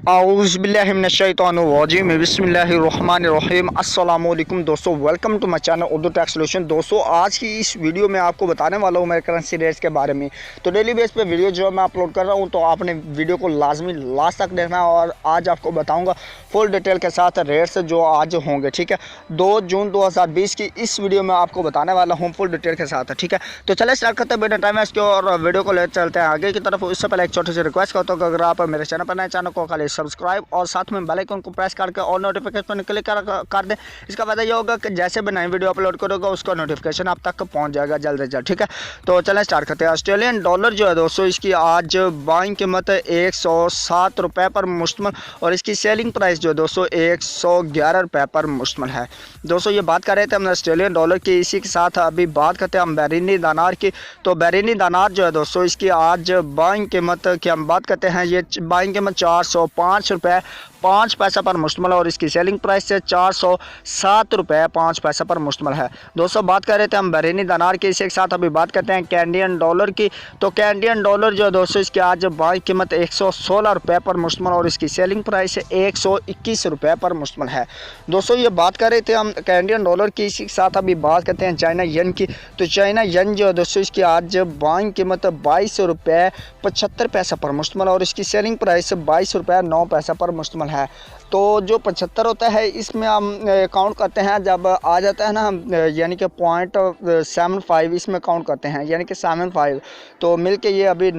औज़ुबिल्लाहिमिनश्शैतानिर्रजीम बिस्मिल्लाहिर्रहमानिर्रहीम अस्सलामु अलैकुम दोस्तों, welcome to my channel Urdu tech solution. दोस्तों, आज की इस वीडियो में आपको बताने वाला हूँ मेरे करेंसी रेट्स के बारे में। तो डेली बेस पे वीडियो जो मैं अपलोड कर रहा हूँ, तो आपने वीडियो को लाजमी लास्ट तक देखना है और आज आपको बताऊँगा फुल डिटेल के साथ रेट्स जो आज होंगे। ठीक है, 2 जून 2020 की इस वीडियो में आपको बताने वाला हूँ फुल डिटेल के साथ। ठीक है, तो चले स्टार्ट करते हैं बिना टाइम वेस्ट के और वीडियो को ले चलते हैं आगे की तरफ। इससे पहले एक छोटी सी रिक्वेस्ट करता हूँ कि अगर आप मेरे चैनल पर नए, चैनल को खाली सब्सक्राइब और साथ में बेल आइकन को प्रेस करके और नोटिफिकेशन पर क्लिक कर दें। इसका फायदा ये होगा कि जैसे भी नई वीडियो अपलोड करोगे उसका नोटिफिकेशन आप तक पहुंच जाएगा जल्द से जल्द। ठीक है, तो चलें स्टार्ट करते हैं। ऑस्ट्रेलियन डॉलर जो है दोस्तों, इसकी आज बाइंग कीमत 107 रुपये पर मुश्तमिल और इसकी सेलिंग प्राइस जो है दोस्तों 111 रुपये पर मुश्तमिल है। दोस्तों, ये बात कर रहे थे हम ऑस्ट्रेलियन डॉलर की, इसी के साथ अभी बात करते हैं हम behrini दिनार की। तो behrini दिनार जो है दोस्तों, इसकी आज बाइंग कीमत की हम बात करते हैं, ये बाइंग कीमत 405 रुपये 5 पैसा पर मुश्तमिल और इसकी सेलिंग प्राइस से 407 रुपये 5 पैसा पर मुश्तमिल है। दोस्तों, बात कर रहे थे हम behrini दिनार की, इसी के साथ अभी बात करते हैं कैनेडियन डॉलर की। तो कैनेडियन डॉलर जो है दोस्तों, इसकी आज बाइंग कीमत 116 रुपये पर मुश्तमिल और इसकी सेलिंग प्राइस 121 रुपये पर मुश्तमिल है। दोस्तों, ये बात कर रहे थे हम कैनेडियन डॉलर की, इसी के साथ अभी बात करते हैं चाइना यन की। तो चाइना यन जो है दोस्तों, इसकी आज बाइंग कीमत 22 रुपये 75 पैसा पर मुश्तमिल और इसकी सेलिंग प्राइस 22 रुपये 9 पैसा पर मुश्तमिल है। तो जो 75 होता है, इसमें हम काउंट करते हैं जब आ जाता है ना, यानी कि 0.75 इसमें काउंट करते हैं, यानी कि 75। तो मिल के ये अभी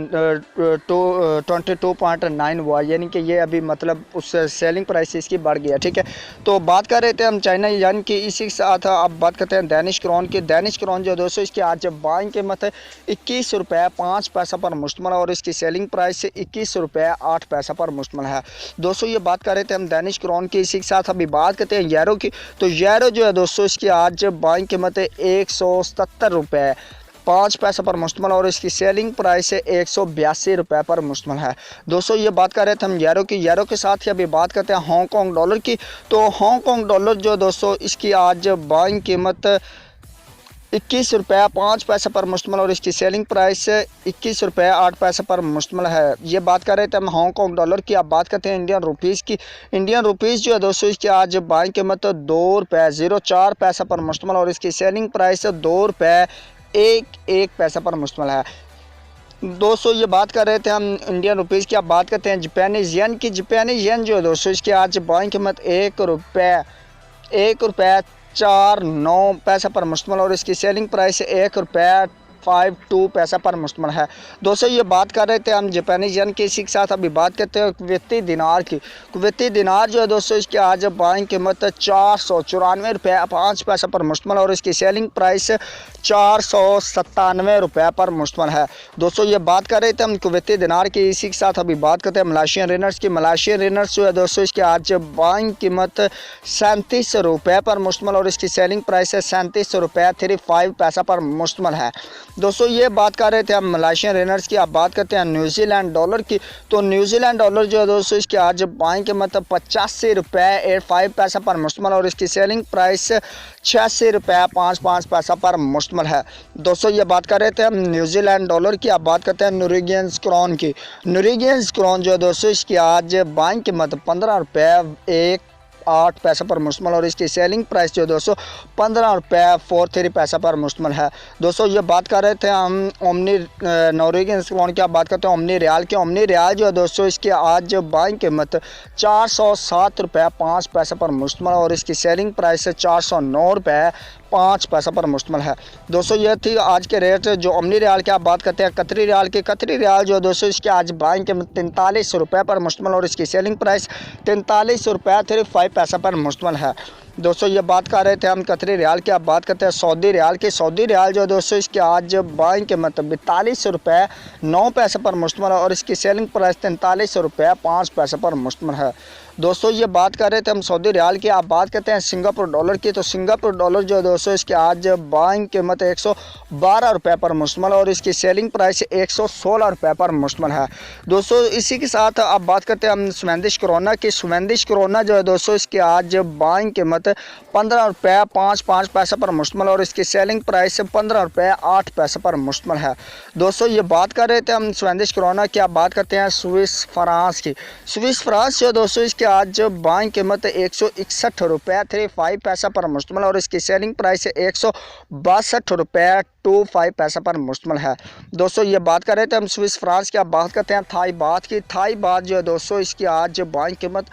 22.9 हुआ, यानी कि ये अभी मतलब उस सेलिंग प्राइस इसकी बढ़ गया। ठीक है, तो बात कर रहे थे हम चाइना यान की, इसी के साथ अब बात करते हैं डेनिश क्रोन की। डेनिश क्रोन जो दोस्तों, इसकी आज बाइंग कीमत 21 रुपये 5 पैसा पर मुश्तमिल और इसकी सेलिंग प्राइस 21 रुपये 8 पैसा पर मुश्तमिल है। दोस्तों, ये बात कर रहे थे हम डेनिश क्रोन की, इसी के साथ अभी बात करते हैं यूरो की। तो यूरो जो है दोस्तों, इसकी आज बाइंग कीमत 177 रुपये 5 पैसा पर मुश्तमिल और इसकी सेलिंग प्राइस 182 रुपये पर मुश्तमिल है। दोस्तों, ये बात कर रहे थे हम यूरो की। यूरो के साथ ही अभी बात करते हैं हांगकॉन्ग डॉलर की। तो हांगकॉन्ग डॉलर जो दोस्तों, इसकी आज बाइंग कीमत 21 रुपये 5 पैसा पर मुश्तमिल और इसकी सेलिंग प्राइस 21 रुपये 8 पैसा पर मुश्तमिल है। ये बात कर रहे थे हम हांगकॉन्ग डॉलर की। अब बात करते हैं इंडियन रुपीज़ की। इंडियन रुपीज़ जो है दोस्तों, इसकी आज बाइंग कीमत 2 रुपये 04 पैसा पर मुश्तमिल और इसकी सेलिंग प्राइस 2 रुपये 1 पैसा पर मुश्तमिल है। दोस्तों, ये बात कर रहे थे हम इंडियन रुपीज़ की। अब बात करते हैं जापानीज़ येन की। जापानीज़ येन जो है दोस्तों, इसकी आज बाइंग कीमत 1 रुपये 49 पैसा पर मुश्तमिल और इसकी सेलिंग प्राइस 1 रुपये 52 पैसा पर मुश्तमिल है। दोस्तों, ये बात कर रहे थे हम जापानीज़ येन की, इसी के साथ अभी बात करते हैं कुवैती दिनार की। कुवैती दिनार जो है दोस्तों, इसकी आज बाइंग कीमत 494 रुपये 5 पैसा पर मुश्तमिल और इसकी सेलिंग प्राइस 497 रुपये पर मुश्तमिल है। दोस्तों, ये बात कर रहे थे हम कुवैती दिनार की, इसी के साथ अभी बात करते हैं मलेशियन रिनर्स की। मलेशियन रिनर्स जो है दोस्तों, इसकी आज बाइंग कीमत 37 रुपये पर मुश्तमिल और इसकी सेलिंग प्राइस 37 रुपये 35 पैसा पर मुश्तमिल है। दोस्तों, ये बात कर रहे थे हम मलेशियन रिनर्स की। अब बात करते हैं न्यूजीलैंड डॉलर की। तो न्यूजीलैंड डॉलर जो है दोस्तों, इसकी आज बाइंग कीमत 85 रुपये 85 पैसा पर मुश्तमिल और इसकी सेलिंग प्राइस 86 रुपये 55 पैसा पर मुश्तमिल है। दोस्तों, ये बात कर रहे थे हम न्यूजीलैंड डॉलर की। अब बात करते हैं नोरेगियंस क्रोन की। नोरेगियंस क्रोन जो है दोस्तों, इसकी आज बाइंग कीमत 15 रुपये 8 पैसा पर मुश्तमिल और इसकी सेलिंग प्राइस जो है दोस्तों 15 रुपये 43 पैसा पर मुश्तमिल है। दोस्तों, ये बात कर रहे थे हम ओमनी नोरेगियन क्रोन की। आप बात करते हैं ओमनी रियाल की। ओमनी रियाल जो है दोस्तों, इसकी आज बाइंग कीमत 407 रुपये 5 पैसा पर मुश्तमिल और इसकी सेलिंग प्राइस 409 रुपये 5 पैसा पर मुश्तमिल है। दोस्तों, ये थी आज के रेट जो ओमनी रियाल की। आप बात करते हैं कतरी रियाल की। कतरी रियाल जो है दोस्तों, इसकी आज बाइंग कीमत 43 रुपये पर मुश्तमिल और इसकी सेलिंग प्राइस 43 रुपये 35 पैसा पर मुश्तमिल है। दोस्तों, ये बात कर रहे थे हम कतरी रियाल की। अब बात करते हैं सऊदी रियाल की। सऊदी रियाल जो है दोस्तों, इसकी आज बाइंग कीमत 42 रुपये 9 पैसा पर मुश्तमिल और इसकी सेलिंग प्राइस 43 रुपये 5 पैसा पर मुश्तमिल है। दोस्तों ये बात कर रहे थे हम सऊदी रियाल की। आप बात करते हैं सिंगापुर डॉलर की, तो सिंगापुर डॉलर जो है दोस्तों इसकी आज बाइंग कीमत 112 रुपये पर मुश्तमिल और इसकी सेलिंग प्राइस 116 रुपये पर मुश्तमिल है। दोस्तों इसी के साथ आप बात करते हैं हम स्वीडिश क्रोना की। स्वीडिश क्रोना जो है दोस्तों इसकी आज बाइंग कीमत 15 रुपये 5 पैसे पर मुश्तमिल और इसकी सेलिंग प्राइस 15 रुपये 8 पैसे पर मुश्तमिल है। दोस्तों ये बात कर रहे थे हम स्वीडिश क्रोना की। आप बात करते हैं स्विस फ्रांस की। स्विस फ्रांस जो दोस्तों इसकी आज बाइंग कीमत 161 रुपये 35 पैसा पर मुश्तमिल और इसकी सेलिंग प्राइस 162 रुपये 25 पैसा पर मुश्तमिल है। दोस्तों ये बात कर रहे थे हम स्विस फ्रांस की। आप बात करते हैं थाई बात की। थाई बात जो है दोस्तों इसकी आज बाइंग कीमत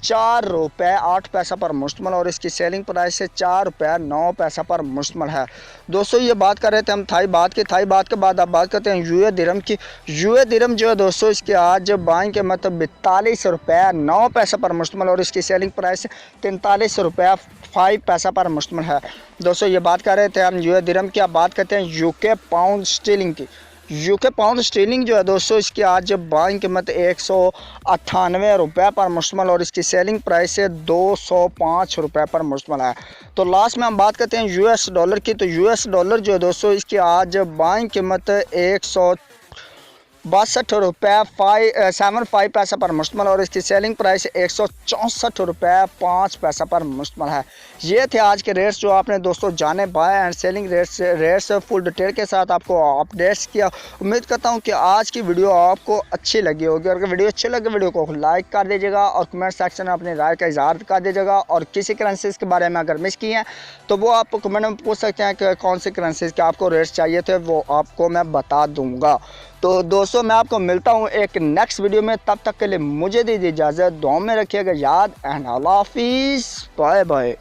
4 रुपये 8 पैसा पर मुश्तमिल और इसकी सेलिंग प्राइस 4 रुपये 9 पैसा पर मुश्तमिल है। दोस्तों ये बात कर रहे थे हम थाई बात की। थाई बात के बाद आप बात करते हैं यूए दिरहम की। यूए दिरहम जो है दोस्तों इसकी आज बाइंग कीमत 42 रुपये 9 पैसा पर मुश्तमिल और इसकी सेलिंग प्राइस 43 रुपये 5 पैसा पर मुश्तमिल है। दोस्तों ये बात कर रहे थे हम यूए दिरहम की। आप बात करते हैं यूके पाउंड स्टीलिंग की। यूके पाउंड स्टीलिंग जो है दोस्तों इसकी आज बाइंग कीमत 198 रुपये पर मुश्तमिल और इसकी सेलिंग प्राइस 205 रुपये पर मुश्तमिल है। तो लास्ट में हम बात करते हैं यूएस डॉलर की। तो यूएस डॉलर जो है दोस्तों इसकी आज बाइंग कीमत 162 रुपये 75 पैसा पर मुश्तमिल और इसकी सेलिंग प्राइस 164 रुपये 5 पैसा पर मुश्तमिल है। ये थे आज के रेट्स जो आपने दोस्तों जाने buy and selling rates full detail के साथ आपको अपडेट्स किया। उम्मीद करता हूँ कि आज की वीडियो आपको अच्छी लगी होगी और अगर वीडियो अच्छी लगे वीडियो को लाइक कर दीजिएगा और कमेंट सेक्शन में अपनी राय का इजहार कर दीजिएगा। और किसी करेंसीज़ के बारे में अगर मिस किए हैं तो वो आप कमेंट में पूछ सकते हैं कि कौन सी करेंसीज़ के आपको रेट्स चाहिए थे, वो आपको मैं बता दूँगा। तो दोस्तों मैं आपको मिलता हूँ एक नेक्स्ट वीडियो में। तब तक के लिए मुझे दीजिए इजाज़त। दुआ में रखिएगा याद एंड अल्लाह हाफिज़। Bye bye.